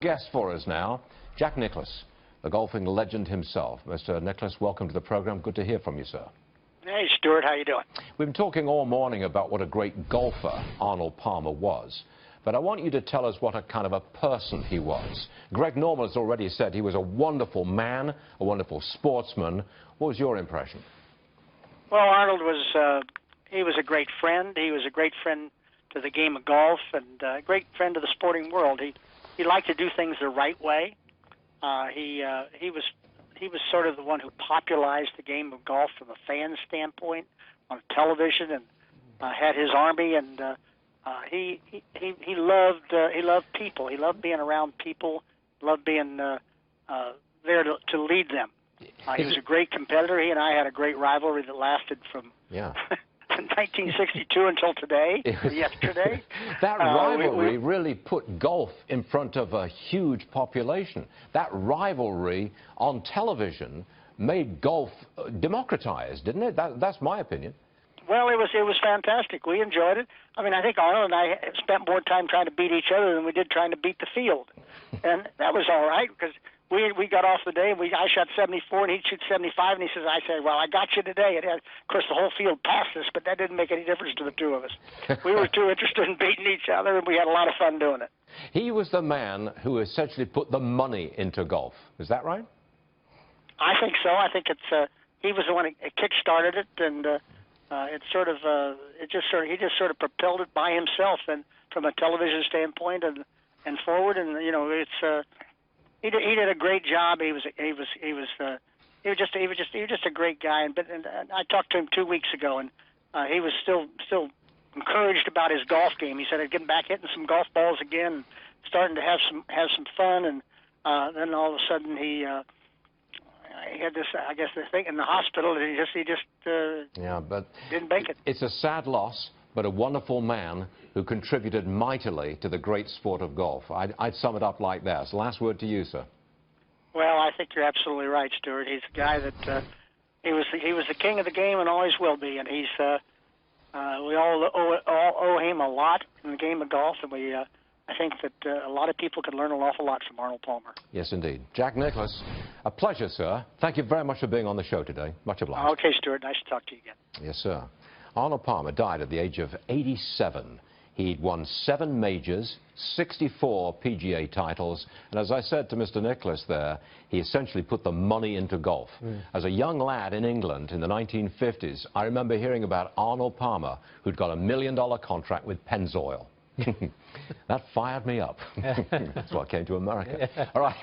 Guest for us now, Jack Nicklaus, the golfing legend himself. Mr. Nicklaus, welcome to the program. Good to hear from you, sir. Hey, Stuart, how you doing? We've been talking all morning about what a great golfer Arnold Palmer was, but I want you to tell us what a kind of a person he was. Greg Norman has already said he was a wonderful man, a wonderful sportsman. What was your impression? Well, Arnold was, he was a great friend. He was a great friend to the game of golf and a great friend to the sporting world. He liked to do things the right way. He was sort of the one who popularized the game of golf from a fan standpoint on television, and had his army. And he loved people. He loved being around people. Loved being there to lead them. He was a great competitor. He and I had a great rivalry that lasted from 1962 until today, yesterday. That rivalry really put golf in front of a huge population. That rivalry on television made golf democratized, didn't it? That's my opinion. Well, it was fantastic. We enjoyed it. I mean, I think Arnold and I spent more time trying to beat each other than we did trying to beat the field. And that was all right, because we got off the day, and I shot 74, and he'd shoot 75, and I said, well, I got you today. And of course, the whole field passed us, but that didn't make any difference to the two of us. We were too interested in beating each other, and we had a lot of fun doing it. He was the man who essentially put the money into golf. Is that right? I think so. I think he was the one who kick-started it, and he just sort of propelled it by himself, and from a television standpoint and forward. And you know, he did a great job. He was just a great guy. And I talked to him 2 weeks ago, and he was still encouraged about his golf game. He said he'd get back hitting some golf balls again, starting to have some fun. And then all of a sudden he had this, I guess, the thing in the hospital, and he just didn't make it. It's a sad loss, but a wonderful man who contributed mightily to the great sport of golf. I'd sum it up like this. Last word to you, sir. Well, I think you're absolutely right, Stuart. He's a guy that he was the king of the game and always will be. And we all owe him a lot in the game of golf, and I think that a lot of people could learn an awful lot from Arnold Palmer. Yes, indeed. Jack Nicklaus, a pleasure, sir. Thank you very much for being on the show today. Much obliged. Okay, Stuart. Nice to talk to you again. Yes, sir. Arnold Palmer died at the age of 87. He'd won 7 majors, 64 PGA titles, and as I said to Mr. Nicklaus there, he essentially put the money into golf. As a young lad in England in the 1950s, I remember hearing about Arnold Palmer, who'd got $1 million contract with Pennzoil. That fired me up. That's why I came to America. All right.